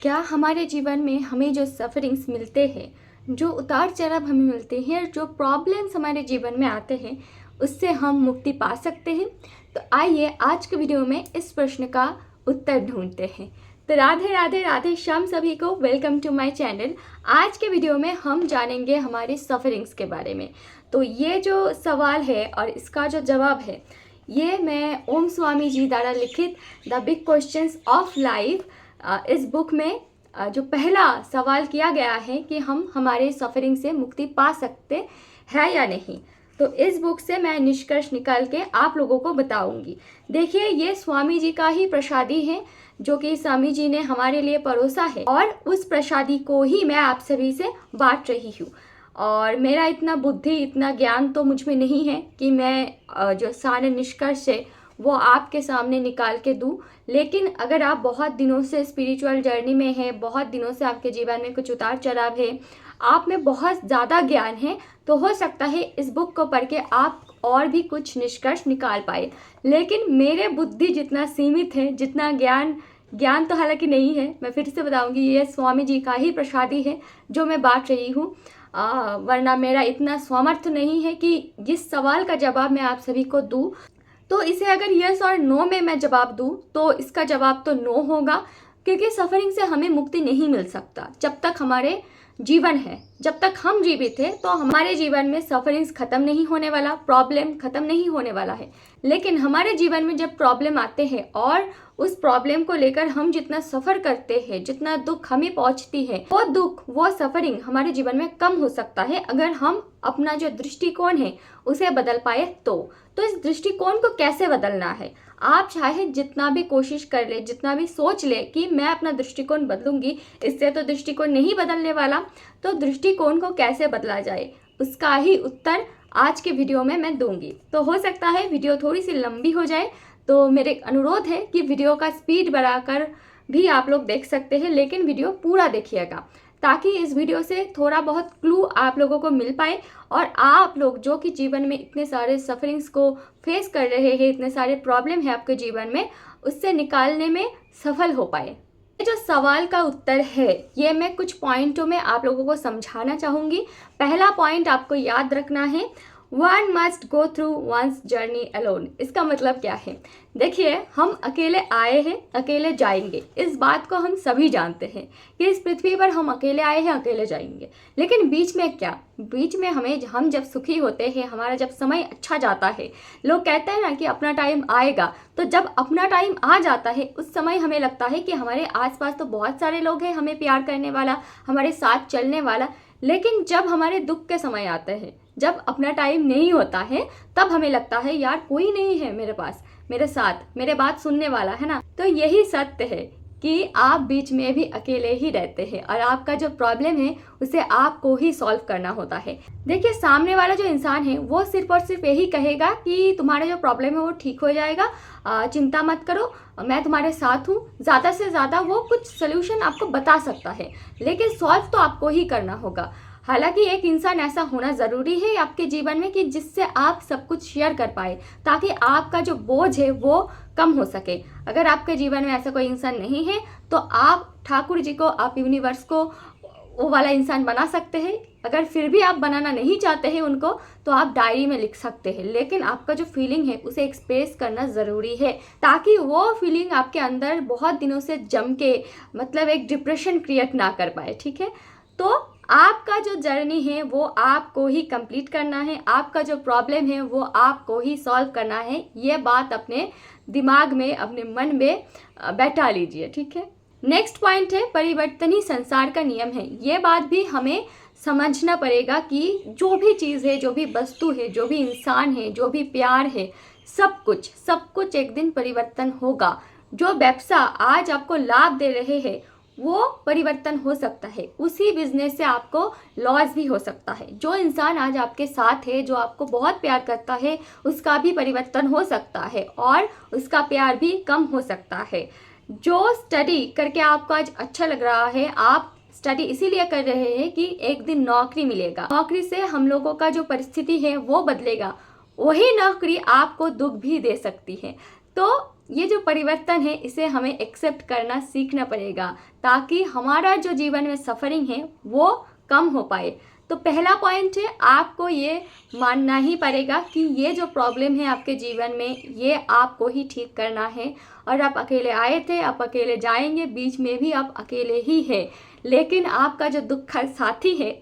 क्या हमारे जीवन में हमें जो सफ़रिंग्स मिलते हैं, जो उतार-चढ़ाव हमें मिलते हैं, जो प्रॉब्लम्स हमारे जीवन में आते हैं, उससे हम मुक्ति पा सकते हैं? तो आइए आज के वीडियो में इस प्रश्न का उत्तर ढूँढते हैं। तो राधे राधे राधे श्याम सभी को, वेलकम टू माय चैनल। आज के वीडियो में हम जानेंगे हमारे सफ़रिंग्स के बारे में। तो ये जो सवाल है और इसका जो जवाब है, ये मैं ओम स्वामी जी द्वारा लिखित the big questions of life इस बुक में जो पहला सवाल किया गया है कि हम हमारे सफ़रिंग से मुक्ति पा सकते हैं या नहीं। तो इस बुक से मैं निष्कर्ष निकाल के आप लोगों को बताऊंगी। देखिए, ये स्वामी जी का ही प्रसादी है जो कि स्वामी जी ने हमारे लिए परोसा है, और उस प्रसादी को ही मैं आप सभी से बांट रही हूँ। और मेरा इतना बुद्धि, इतना ज्ञान तो मुझ में नहीं है कि मैं जो सारे निष्कर्ष है वो आपके सामने निकाल के दूँ। लेकिन अगर आप बहुत दिनों से स्पिरिचुअल जर्नी में हैं, बहुत दिनों से आपके जीवन में कुछ उतार चढ़ाव है, आप में बहुत ज़्यादा ज्ञान है, तो हो सकता है इस बुक को पढ़ के आप और भी कुछ निष्कर्ष निकाल पाए। लेकिन मेरे बुद्धि जितना सीमित है, जितना ज्ञान तो हालांकि नहीं है, मैं फिर से बताऊंगी, ये स्वामी जी का ही प्रसादी है जो मैं बांट रही हूँ। वरना मेरा इतना सामर्थ्य नहीं है कि जिस सवाल का जवाब मैं आप सभी को दूँ। तो इसे अगर यस और नो में मैं जवाब दूं तो इसका जवाब तो नो होगा, क्योंकि सफ़रिंग से हमें मुक्ति नहीं मिल सकता। जब तक हमारे जीवन है, जब तक हम जीवित हैं, तो हमारे जीवन में सफ़रिंग्स ख़त्म नहीं होने वाला, प्रॉब्लम ख़त्म नहीं होने वाला है। लेकिन हमारे जीवन में जब प्रॉब्लम आते हैं और उस प्रॉब्लम को लेकर हम जितना सफ़र करते हैं, जितना दुख हमें पहुंचती है, वो दुख, वो सफ़रिंग हमारे जीवन में कम हो सकता है अगर हम अपना जो दृष्टिकोण है उसे बदल पाए तो इस दृष्टिकोण को कैसे बदलना है? आप चाहे जितना भी कोशिश कर ले, जितना भी सोच ले कि मैं अपना दृष्टिकोण बदलूंगी, इससे तो दृष्टिकोण नहीं बदलने वाला। तो दृष्टिकोण को कैसे बदला जाए, उसका ही उत्तर आज के वीडियो में मैं दूंगी। तो हो सकता है वीडियो थोड़ी सी लंबी हो जाए, तो मेरे अनुरोध है कि वीडियो का स्पीड बढ़ाकर भी आप लोग देख सकते हैं, लेकिन वीडियो पूरा देखिएगा ताकि इस वीडियो से थोड़ा बहुत क्लू आप लोगों को मिल पाए और आप लोग जो कि जीवन में इतने सारे सफरिंग्स को फेस कर रहे हैं, इतने सारे प्रॉब्लम है आपके जीवन में, उससे निकालने में सफल हो पाए। ये जो सवाल का उत्तर है, ये मैं कुछ पॉइंटों में आप लोगों को समझाना चाहूँगी। पहला पॉइंट आपको याद रखना है, one must go through once journey alone. इसका मतलब क्या है? देखिए, हम अकेले आए हैं, अकेले जाएंगे, इस बात को हम सभी जानते हैं कि इस पृथ्वी पर हम अकेले आए हैं, अकेले जाएंगे। लेकिन बीच में क्या? बीच में हम जब सुखी होते हैं, हमारा जब समय अच्छा जाता है, लोग कहते हैं ना कि अपना टाइम आएगा, तो जब अपना टाइम आ जाता है उस समय हमें लगता है कि हमारे आसपास तो बहुत सारे लोग हैं हमें प्यार करने वाला, हमारे साथ चलने वाला। लेकिन जब हमारे दुख के समय आते हैं, जब अपना टाइम नहीं होता है, तब हमें लगता है यार कोई नहीं है मेरे पास, मेरे साथ, मेरे बात सुनने वाला, है ना। तो यही सत्य है कि आप बीच में भी अकेले ही रहते हैं और आपका जो प्रॉब्लम है उसे आपको ही सॉल्व करना होता है। देखिए, सामने वाला जो इंसान है वो सिर्फ और सिर्फ यही कहेगा कि तुम्हारा जो प्रॉब्लम है वो ठीक हो जाएगा, चिंता मत करो, मैं तुम्हारे साथ हूँ। ज़्यादा से ज़्यादा वो कुछ सोल्यूशन आपको बता सकता है, लेकिन सॉल्व तो आपको ही करना होगा। हालांकि एक इंसान ऐसा होना ज़रूरी है आपके जीवन में कि जिससे आप सब कुछ शेयर कर पाए, ताकि आपका जो बोझ है वो कम हो सके। अगर आपके जीवन में ऐसा कोई इंसान नहीं है तो आप ठाकुर जी को, आप यूनिवर्स को वो वाला इंसान बना सकते हैं। अगर फिर भी आप बनाना नहीं चाहते हैं उनको, तो आप डायरी में लिख सकते हैं, लेकिन आपका जो फीलिंग है उसे एक्सप्रेस करना ज़रूरी है, ताकि वो फीलिंग आपके अंदर बहुत दिनों से जम के मतलब एक डिप्रेशन क्रिएट ना कर पाए। ठीक है, तो आपका जो जर्नी है वो आपको ही कंप्लीट करना है, आपका जो प्रॉब्लम है वो आपको ही सॉल्व करना है। ये बात अपने दिमाग में, अपने मन में बैठा लीजिए। ठीक है, नेक्स्ट पॉइंट है, परिवर्तन ही संसार का नियम है। ये बात भी हमें समझना पड़ेगा कि जो भी चीज़ है, जो भी वस्तु है, जो भी इंसान है, जो भी प्यार है, सब कुछ एक दिन परिवर्तन होगा। जो व्यवसाय आज आपको लाभ दे रहे हैं वो परिवर्तन हो सकता है, उसी बिजनेस से आपको लॉस भी हो सकता है। जो इंसान आज आपके साथ है, जो आपको बहुत प्यार करता है, उसका भी परिवर्तन हो सकता है और उसका प्यार भी कम हो सकता है। जो स्टडी करके आपको आज अच्छा लग रहा है, आप स्टडी इसीलिए कर रहे हैं कि एक दिन नौकरी मिलेगा, नौकरी से हम लोगों का जो परिस्थिति है वो बदलेगा, वही नौकरी आपको दुख भी दे सकती है। तो ये जो परिवर्तन है इसे हमें एक्सेप्ट करना सीखना पड़ेगा, ताकि हमारा जो जीवन में सफ़रिंग है वो कम हो पाए। तो पहला पॉइंट है, आपको ये मानना ही पड़ेगा कि ये जो प्रॉब्लम है आपके जीवन में ये आपको ही ठीक करना है। और आप अकेले आए थे, आप अकेले जाएंगे, बीच में भी आप अकेले ही है। लेकिन आपका जो दुख साथी है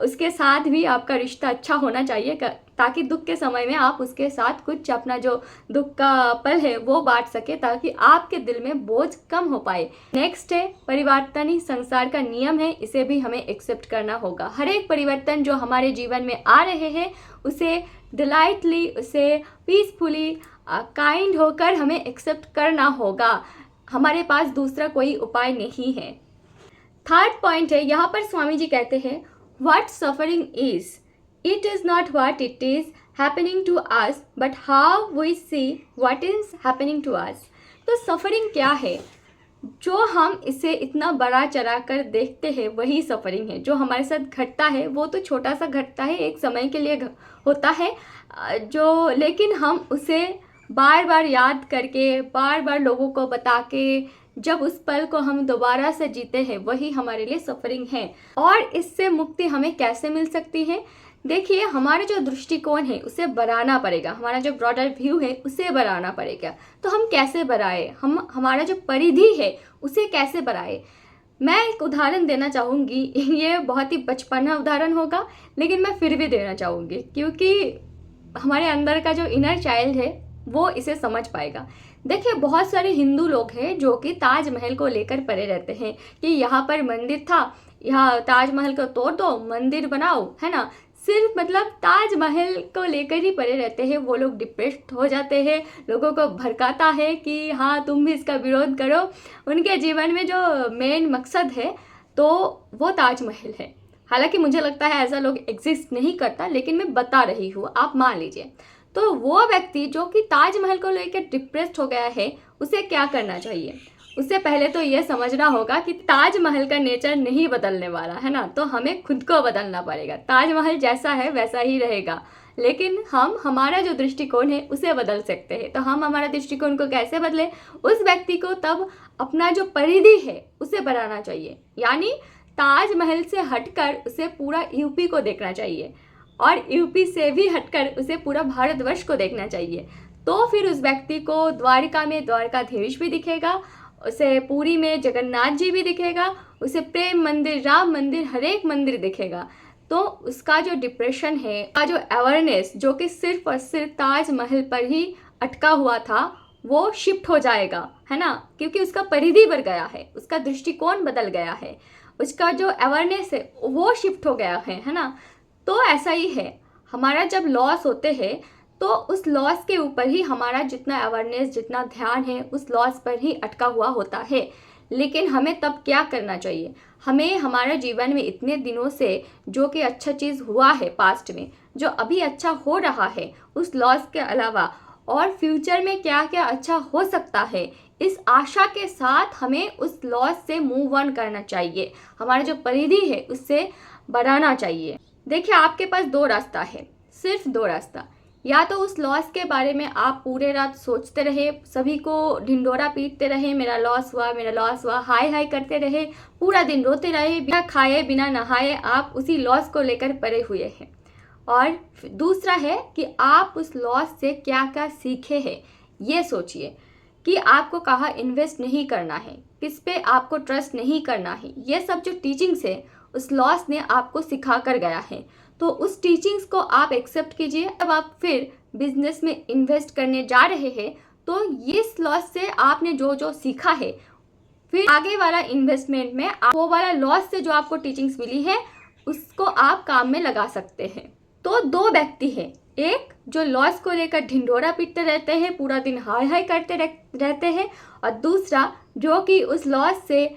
उसके साथ भी आपका रिश्ता अच्छा होना चाहिए, ताकि दुख के समय में आप उसके साथ कुछ अपना जो दुख का पल है वो बांट सके, ताकि आपके दिल में बोझ कम हो पाए। नेक्स्ट है, परिवर्तन ही संसार का नियम है, इसे भी हमें एक्सेप्ट करना होगा। हर एक परिवर्तन जो हमारे जीवन में आ रहे हैं उसे डिलाइटली, उसे पीसफुली, काइंड होकर हमें एक्सेप्ट करना होगा। हमारे पास दूसरा कोई उपाय नहीं है। थर्ड पॉइंट है, यहाँ पर स्वामी जी कहते हैं, what suffering is, it is not what it is happening to us but how we see what is happening to us. तो सफरिंग क्या है? जो हम इसे इतना बड़ा चढ़ा कर देखते हैं वही सफरिंग है। जो हमारे साथ घटता है वो तो छोटा सा घटता है, एक समय के लिए होता है लेकिन हम उसे बार बार याद करके, बार बार लोगों को बता के जब उस पल को हम दोबारा से जीते हैं वही हमारे लिए सफरिंग है। और इससे मुक्ति हमें कैसे मिल सकती है? देखिए, हमारा जो दृष्टिकोण है उसे बढ़ाना पड़ेगा, हमारा जो ब्रॉडर व्यू है उसे बढ़ाना पड़ेगा। तो हम कैसे बढ़ाए? हमारा जो परिधि है उसे कैसे बढ़ाए? मैं एक उदाहरण देना चाहूँगी, ये बहुत ही बचपना उदाहरण होगा लेकिन मैं फिर भी देना चाहूँगी, क्योंकि हमारे अंदर का जो इनर चाइल्ड है वो इसे समझ पाएगा। देखिए, बहुत सारे हिंदू लोग हैं जो कि ताजमहल को लेकर पड़े रहते हैं कि यहाँ पर मंदिर था, यहाँ ताजमहल को तोड़ दो, मंदिर बनाओ, है ना। सिर्फ मतलब ताजमहल को लेकर ही पड़े रहते हैं। वो लोग डिप्रेस्ड हो जाते हैं, लोगों को भड़काता है कि हाँ तुम भी इसका विरोध करो। उनके जीवन में जो मेन मकसद है तो वो ताजमहल है। हालांकि मुझे लगता है ऐसा लोग एग्जिस्ट नहीं करता, लेकिन मैं बता रही हूँ, आप मान लीजिए। तो वो व्यक्ति जो कि ताजमहल को लेकर डिप्रेस्ड हो गया है उसे क्या करना चाहिए? उससे पहले तो ये समझना होगा कि ताजमहल का नेचर नहीं बदलने वाला है ना, तो हमें खुद को बदलना पड़ेगा। ताजमहल जैसा है वैसा ही रहेगा, लेकिन हम हमारा जो दृष्टिकोण है उसे बदल सकते हैं। तो हम हमारा दृष्टिकोण को कैसे बदलें? उस व्यक्ति को तब अपना जो परिधि है उसे बढ़ाना चाहिए, यानी ताजमहल से हटकर उसे पूरा यूपी को देखना चाहिए और यूपी से भी हटकर उसे पूरा भारतवर्ष को देखना चाहिए। तो फिर उस व्यक्ति को द्वारिका में द्वारकाधीश भी दिखेगा, उसे पुरी में जगन्नाथ जी भी दिखेगा, उसे प्रेम मंदिर, राम मंदिर, हर एक मंदिर दिखेगा। तो उसका जो डिप्रेशन है, का जो अवेयरनेस जो कि सिर्फ और सिर्फ ताजमहल पर ही अटका हुआ था वो शिफ्ट हो जाएगा, है ना, क्योंकि उसका परिधि बढ़ गया है, उसका दृष्टिकोण बदल गया है, उसका जो अवेयरनेस है वो शिफ्ट हो गया है ना। तो ऐसा ही है, हमारा जब लॉस होते हैं तो उस लॉस के ऊपर ही हमारा जितना अवेयरनेस, जितना ध्यान है उस लॉस पर ही अटका हुआ होता है। लेकिन हमें तब क्या करना चाहिए? हमें हमारे जीवन में इतने दिनों से जो कि अच्छा चीज़ हुआ है पास्ट में, जो अभी अच्छा हो रहा है उस लॉस के अलावा, और फ्यूचर में क्या क्या अच्छा हो सकता है, इस आशा के साथ हमें उस लॉस से मूव ऑन करना चाहिए। हमारा जो परिधि है उससे बढ़ाना चाहिए। देखिए, आपके पास दो रास्ता है, सिर्फ दो रास्ता। या तो उस लॉस के बारे में आप पूरे रात सोचते रहे, सभी को ढिंडोरा पीटते रहे, मेरा लॉस हुआ, मेरा लॉस हुआ, हाय हाय करते रहे, पूरा दिन रोते रहे, बिना खाए बिना नहाए आप उसी लॉस को लेकर पड़े हुए हैं। और दूसरा है कि आप उस लॉस से क्या क्या सीखे हैं, ये सोचिए कि आपको कहाँ इन्वेस्ट नहीं करना है, किस पे आपको ट्रस्ट नहीं करना है। ये सब जो टीचिंग्स है उस लॉस ने आपको सिखा कर गया है, तो उस टीचिंग्स को आप एक्सेप्ट कीजिए। अब आप फिर बिजनेस में इन्वेस्ट करने जा रहे हैं तो इस लॉस से आपने जो जो सीखा है, फिर आगे वाला इन्वेस्टमेंट में वो वाला लॉस से जो आपको टीचिंग्स मिली है उसको आप काम में लगा सकते हैं। तो दो व्यक्ति हैं, एक जो लॉस को लेकर ढिंडोरा पीटते रहते हैं, पूरा दिन हाय हाय करते रहते हैं, और दूसरा जो कि उस लॉस से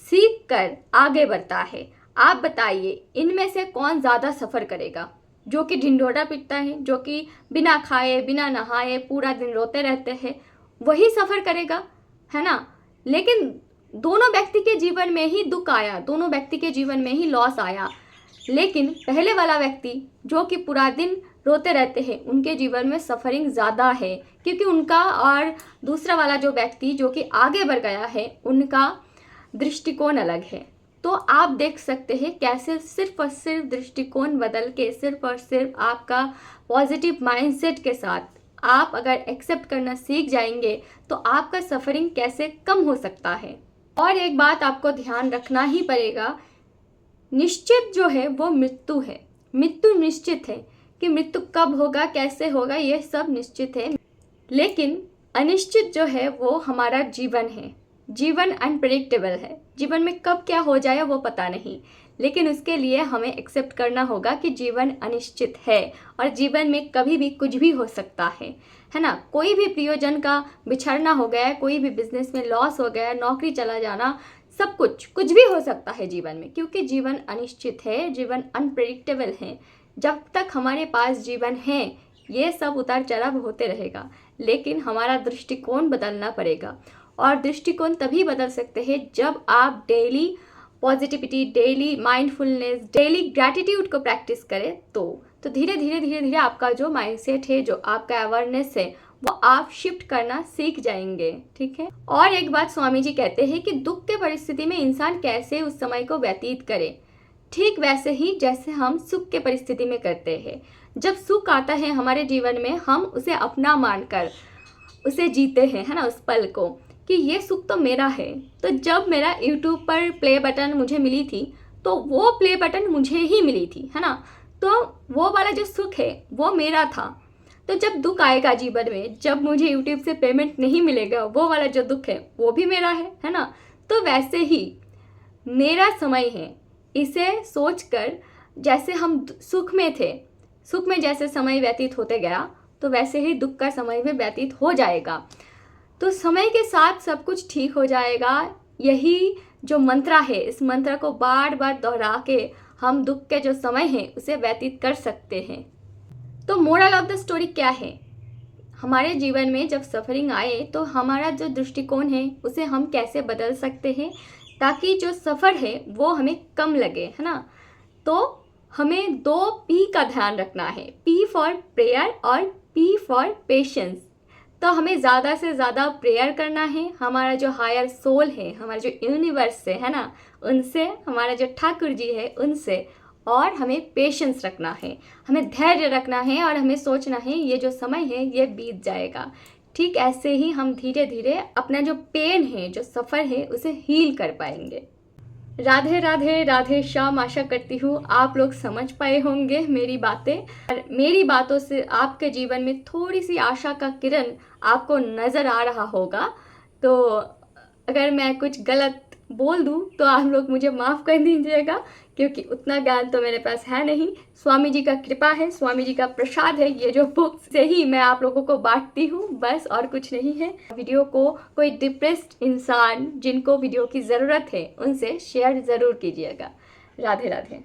सीख कर आगे बढ़ता है। आप बताइए इनमें से कौन ज़्यादा सफ़र करेगा? जो कि ढिंडोरा पीटता है, जो कि बिना खाए बिना नहाए पूरा दिन रोते रहते हैं, वही सफ़र करेगा, है ना। लेकिन दोनों व्यक्ति के जीवन में ही दुख आया, दोनों व्यक्ति के जीवन में ही लॉस आया। लेकिन पहले वाला व्यक्ति जो कि पूरा दिन रोते रहते हैं उनके जीवन में सफ़रिंग ज़्यादा है, क्योंकि उनका और दूसरा वाला जो व्यक्ति जो कि आगे बढ़ गया है उनका दृष्टिकोण अलग है। तो आप देख सकते हैं कैसे सिर्फ और सिर्फ दृष्टिकोण बदल के, सिर्फ और सिर्फ आपका पॉजिटिव माइंडसेट के साथ आप अगर एक्सेप्ट करना सीख जाएंगे तो आपका सफ़रिंग कैसे कम हो सकता है। और एक बात आपको ध्यान रखना ही पड़ेगा, निश्चित जो है वो मृत्यु है। मृत्यु निश्चित है कि मृत्यु कब होगा, कैसे होगा, ये सब निश्चित है। लेकिन अनिश्चित जो है वो हमारा जीवन है। जीवन अनप्रेडिक्टेबल है, जीवन में कब क्या हो जाए वो पता नहीं, लेकिन उसके लिए हमें एक्सेप्ट करना होगा कि जीवन अनिश्चित है और जीवन में कभी भी कुछ भी हो सकता है ना। कोई भी प्रियजन का बिछड़ना हो गया, कोई भी बिजनेस में लॉस हो गया, नौकरी चला जाना, सब कुछ भी हो सकता है जीवन में, क्योंकि जीवन अनिश्चित है, जीवन अनप्रेडिक्टेबल है। जब तक हमारे पास जीवन है ये सब उतार चढ़ाव होते रहेगा, लेकिन हमारा दृष्टिकोण बदलना पड़ेगा। और दृष्टिकोण तभी बदल सकते हैं जब आप daily positivity, daily mindfulness, daily gratitude को प्रैक्टिस करें। तो धीरे धीरे आपका जो माइंडसेट है, जो आपका अवेयरनेस है, वो आप शिफ्ट करना सीख जाएंगे। ठीक है। और एक बात स्वामी जी कहते हैं कि दुख के परिस्थिति में इंसान कैसे उस समय को व्यतीत करे, ठीक वैसे ही जैसे हम सुख के परिस्थिति में करते हैं। जब सुख आता है हमारे जीवन में, हम उसे अपना मानकर उसे जीते हैं, है ना, उस पल को, कि ये सुख तो मेरा है। तो जब मेरा यूट्यूब पर प्ले बटन मुझे मिली थी तो वो प्ले बटन मुझे ही मिली थी, है ना, तो वो वाला जो सुख है वो मेरा था। तो जब दुख आएगा जीवन में, जब मुझे यूट्यूब से पेमेंट नहीं मिलेगा, वो वाला जो दुख है वो भी मेरा है ना। तो वैसे ही मेरा समय है, इसे सोचकर जैसे हम सुख में थे, सुख में जैसे समय व्यतीत होते गया तो वैसे ही दुख का समय भी व्यतीत हो जाएगा। तो समय के साथ सब कुछ ठीक हो जाएगा। यही जो मंत्र है, इस मंत्र को बार बार दोहरा के हम दुख के जो समय है उसे व्यतीत कर सकते हैं। तो मोरल ऑफ द स्टोरी क्या है, हमारे जीवन में जब सफरिंग आए तो हमारा जो दृष्टिकोण है उसे हम कैसे बदल सकते हैं ताकि जो सफ़र है वो हमें कम लगे, है ना। तो हमें 2 P का ध्यान रखना है, P फॉर प्रेयर और P फॉर पेशेंस। तो हमें ज़्यादा से ज़्यादा प्रेयर करना है, हमारा जो हायर सोल है, हमारा जो यूनिवर्स है ना, उनसे, हमारा जो ठाकुर जी है उनसे। और हमें पेशेंस रखना है, हमें धैर्य रखना है और हमें सोचना है ये जो समय है ये बीत जाएगा। ठीक ऐसे ही हम धीरे धीरे अपना जो पेन है, जो सफ़र है, उसे हील कर पाएंगे। राधे राधे, राधे श्याम। आशा करती हूँ आप लोग समझ पाए होंगे मेरी बातें, और मेरी बातों से आपके जीवन में थोड़ी सी आशा का किरण आपको नज़र आ रहा होगा। तो अगर मैं कुछ गलत बोल दूँ तो आप लोग मुझे माफ़ कर दीजिएगा, क्योंकि उतना ज्ञान तो मेरे पास है नहीं। स्वामी जी का कृपा है, स्वामी जी का प्रसाद है, ये जो बुक से ही मैं आप लोगों को बांटती हूँ, बस और कुछ नहीं है। वीडियो को कोई डिप्रेस्ड इंसान जिनको वीडियो की ज़रूरत है उनसे शेयर ज़रूर कीजिएगा। राधे राधे।